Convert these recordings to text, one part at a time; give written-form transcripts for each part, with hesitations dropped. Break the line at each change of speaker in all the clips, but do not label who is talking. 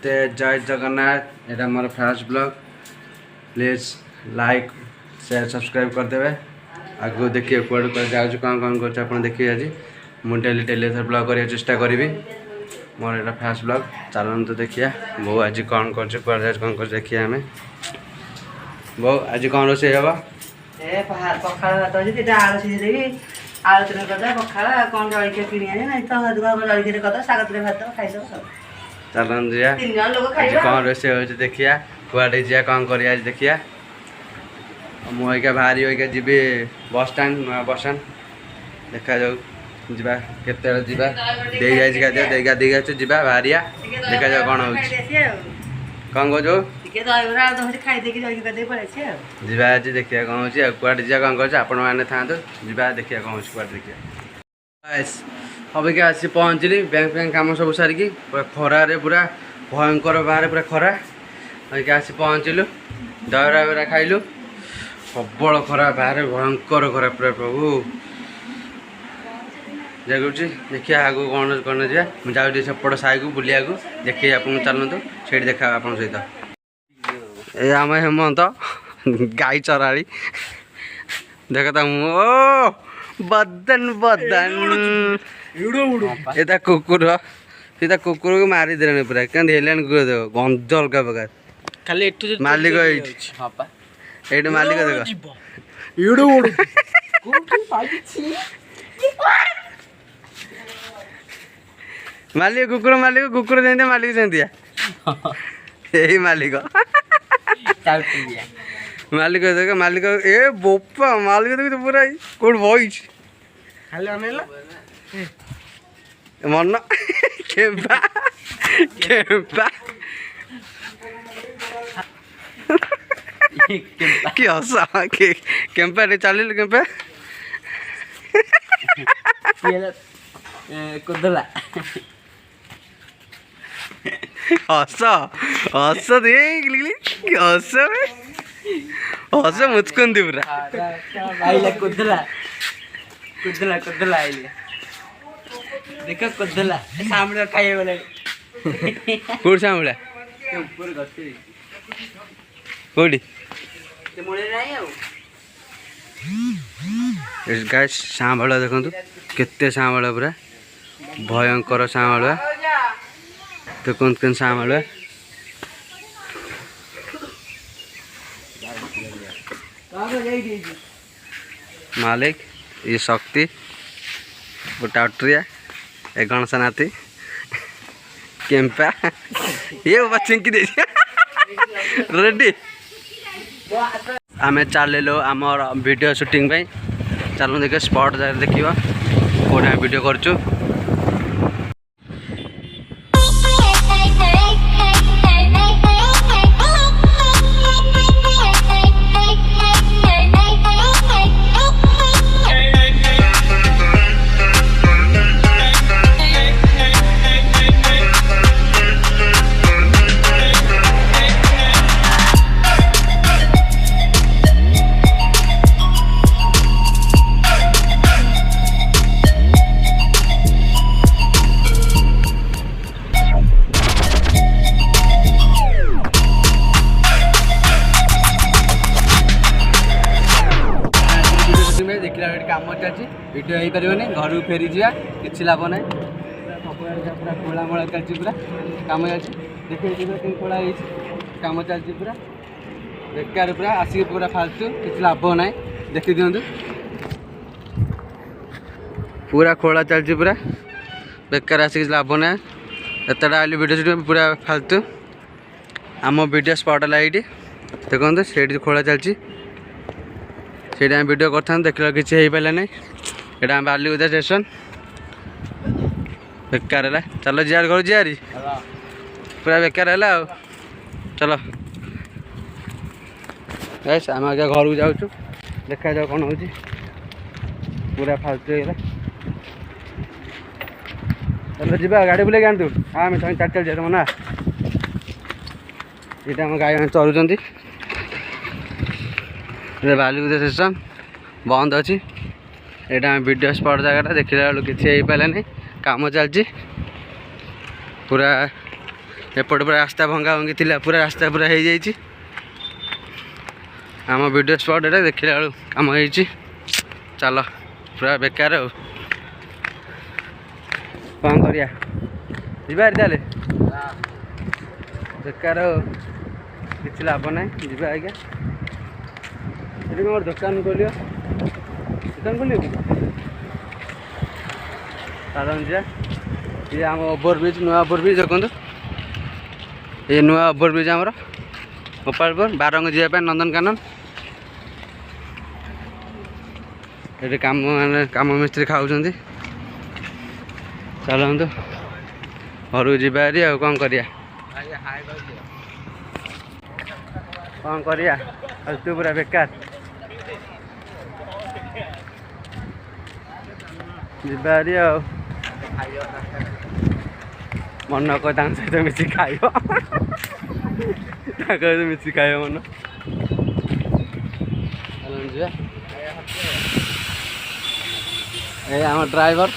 नमस्ते जय जगन्नाथ। यहाँ मोर first vlog please like share subscribe करदे। आगो देखिए कौन जाऊँ कौन कौन कर देखिए। आज मुझे डेली ब्लॉग करने चेष्टा करी मोर यहाँ फास्ट ब्लॉग चलन तो देखिए। बो आज कौन कर देखिए आम बो आज कौन रोसे हम
पखाड़ भात अच्छी आलू सीझेदेवी आलू तुरे करदा पखाड़ कौन जलिया किणी आने तो जलिया करदा साग तुरे भात खाईद
चलन जा आज कौन रोसे हो देखिया कुआडे जा कौन कर देखिया। मुझे बाहरी होगा जी बस स्टाण नुआ बस स्टाण देखा जाऊ जा केते जा दे गाधी जा बाहरिया देखा जाऊ कौन हो कौन कहो जा आज देखिए कौन हो कुआडे जा कौन कर आपण मैंने था जा देखिए कौन हो कुआडे देखिए। अबिका आसी पहुँचली बैंक बैंक कम सब सारिकी पूरा खरारे पूरा भयंकर बाहर पूरा खरा अबिका आसी पहुँचलु दहरा बेरा खाइलु प्रबल खरा बाहर भयंकर खरा पूरा प्रभु जाऊँगी देखिए आगू कौन कौन जा मुझे सेपट साई को बुलिया देखिए आप चलतु से देखा आप सहित ये आम हेमंत गाई चराड़ी देखता ओ बदन बदन ये कुकुर सीधा कुकुर को मारिदे पूरा क्या गंज अलग प्रकार खाली मालिक ये मालिक देख मालिक कुकुर जमी मालिक जमी यही मालिक मालिक देख मालिक ए बोपा मालिक देख पूरा कौन बॉइस मन केम्पा केम्पा कि हस केम्पा चल केम्पा
कुदला
हस हस हस हस मुचकती पूरा
आइला कुदला कुदला कुदला आइले देख कुदला सामने खाइए बोले
कौन सामला
ऊपर गछे
कोडी
ते मुळे नाही आउ
इस गाइस सांभला देखंतु केते सांभला पूरा भयंकर सांभला तो कौन कौन सांभला मालिक ये शक्ति वो टाउट्रिया ये गणसा नाती केम्पा ये वो चिंकी दे रेडी आम चलो आमर वीडियो शूटिंग चलो देखिए स्पॉट देखिए कौन वीडियो करूँ देखला कम चलती वीडियो हो पारे घर को फेरी जा कि लाभ ना पूरा खोलामला चलती पूरा कम चलती देखिए खोला कम चलती पूरा बेकार पूरा आसिक पूरा फालतू कि लाभ ना देखी दिंतु पूरा खोला चलती पूरा बेकार आसिक लाभ ना एतटा आइली वीडियो शूट पूरा फालतू आम वीडियो स्पॉट लाइट देखते से खोला चलती से वीडियो कर देखला कि हो पारा ना यहाँ बालीगुदा स्टेशन बेकार है चलो जियार घर जियारी पूरा बेकार है चलो गैस आम आगे घर को जाऊँ देखा जाओ कौन हो पूरा फालतू है चलो जी गाड़ी बुले आनतु हाँ आम चार चल जाए मना ये आम गाई मैंने चलुँच बालीगुदा स्टेशन बंद अच्छी यहाँ वीडियो स्पॉट जगह देखला बेलू कि पारा नहीं कम चलती पूरा एपट पूरा रास्ता भंगा भंगी थिला पूरा रास्ता पूरा हो जाइए आम वीडियो स्पॉट एटा देखला बेलू कम हो चल पूरा बेकार हो कौन करिया जीवा ताले बेकार हो किसी लाभ ना जीवा आज्ञा ये मोर दुकान खोलियो दुकान खोलियो कि साधारण जा ये आम ओभरब्रिज नुआ ओभरब्रिज देखो ये नुआ ओभरब्रिज आमर गोपालपुर बारंग जावाई नंदनकानन ये काम मैंने काम मिस्त्री खाऊँ चलतु घर जावारी आ कौन करिया कौन करिया तू पूरा बेकार जावारी आ मन को सहित मिसी खाइब मिसी खाइब मन ए आम ड्राइवर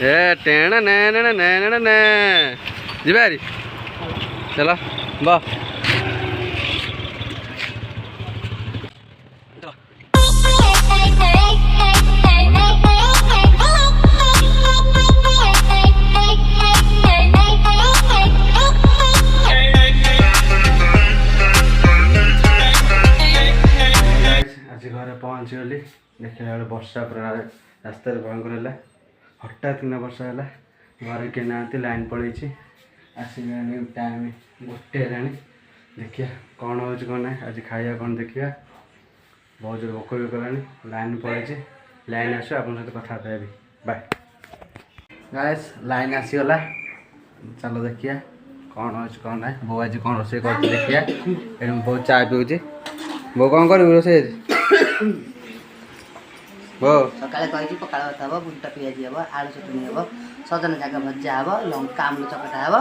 ए टेण ने जीवारी चलो बा घर पहुँची गली देखा बेले वर्षा पूरा रास्तार भयंकर है हठात किना वर्षा है घर के ना लाइन पड़े आसला टाइम गोटे है देखिया कौन हो कौन ना आज खाया कौन देखिया बहुत जोर भोक भी कलानी लाइन पड़े लाइन आस आप सहित कथा भी बाय गाइस लाइन आसीगला चलो देखिया कौन हो कौन ना बो आज कौन रोसे कर देखिया बहुत चा पीऊँ बो कौन कर रोसे बो
सकाଳେ କହିଛି ପଖାଳ ଭାତ ହେବ ବୁଟ ପିଆଜି ହେବ ଆଳୁ ଚଟଣି ହେବ ସଜନା ଶାଗ ଭଜା ହେବ ଲଙ୍କା ଆମ୍ବୁଲ ଚକଟା ହେବ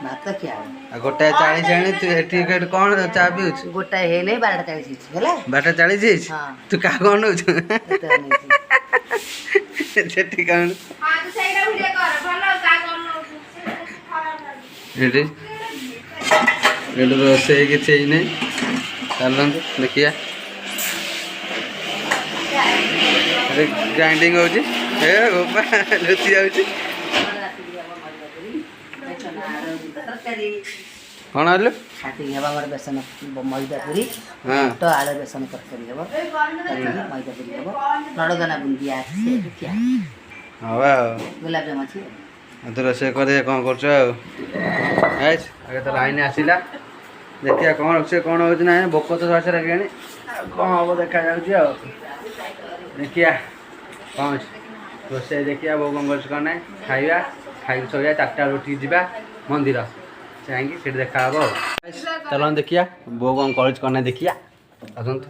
ଭାତ ଖିଆ ହେବ
ଗୋଟାଏ 40 ଆଣି ତୁ ଏଠି କଣ ଚା ପିଉଛୁ
ଗୋଟାଏ ହେଇନି 12:40 ହେଇଛି ହେଲା
12:40 ହେଇଛି ତୁ କାହା କଣ ନଉଛୁ ସେଠି କଣ ହଁ ତୁ ସେଇଟା ଭିଡିଓ କର ଭଲ କାହା କଣ ନଉଛୁ ଏଠି ଏଠି ରୋଷେଇ କିଛି ହେଇନି ଚାଲନ୍ତୁ ଦେଖିଆ ग्राइंडिंग हो लुचि जाऊँ कौन आलू
बेसन मैदा पूरी तो आलू बेसन तरकारी मैदा पूरी हम नड़दाना बुंदी गुलाब जामुन अच्छी
तो रोसे कर कौन कर तो लाइन आसला देखिए कौन रोसे कौन हो भोक तो सरसे लगे कौन हम देखा जा देखिया कौन रोसे देखिया बो कौन कर खाइबा खाई सोया 4टा उठी जा मंदिर चाहिए सीट देखा चल देखिया बो कौन करना देखिया आसतु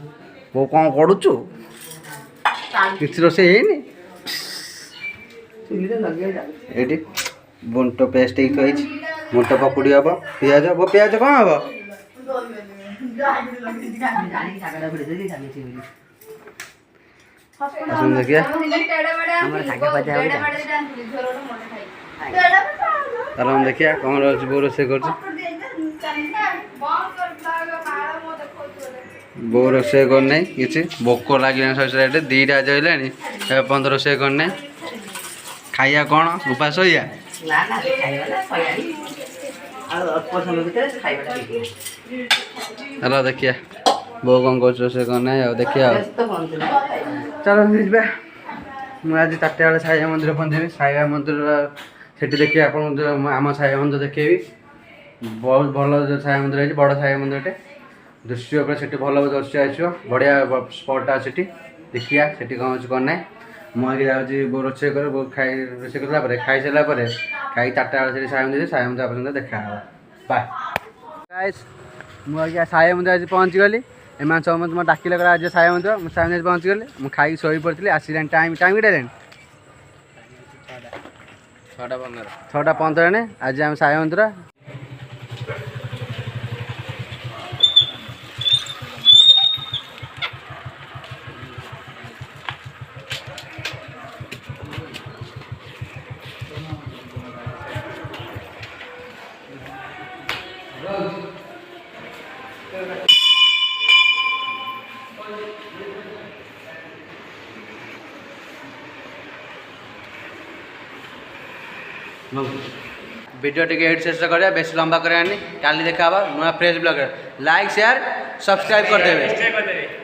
बो कौन करुचु किसी रोसे है ये बुंट पेस्ट बुंट पकुड़ी हम पिज बो पिज कौन हम देखिए चलो हम देखिए कौन रोज बो रोसे कर बो रोसे करना किसी भोक लगे सर 2टा जैसे 15 रोसे करना खाइया कौन उपास हो चलो देखिए बो कौन कर करना देखिए चलो जा मुझे आज 4टा बेले साईबा मंदिर पहुँचे साईबा मंदिर से देखिए आप आम साईबा मंदिर देखेबी बहुत भल साईबा मंदिर है बड़ साईबा मंदिर दृश्य से भल दृश्य आसो बढ़िया स्पटा से देखिया से कौन कौन ना मुझे जाऊँगी बो रोसे कर बो खाई रोसे कर खाई सारापर खाई 4टा बेले साईबा मंदिर पर्यटन देखा बाय गाइस मुझे साईबा मंदिर आज पहुँची गली एम समस्त मैं डाकिले आज साईबा मंदिर मुझे साईबा मंदिर पहुँची गली मुझे खाई शोई पड़ी आसला टाइम टाइम के 6:15 आज आम साईबा मंदिर वीडियो टी एड शेष करा बेस लंबा करानी काली देखा नुआ fresh blog like share subscribe कर देवे।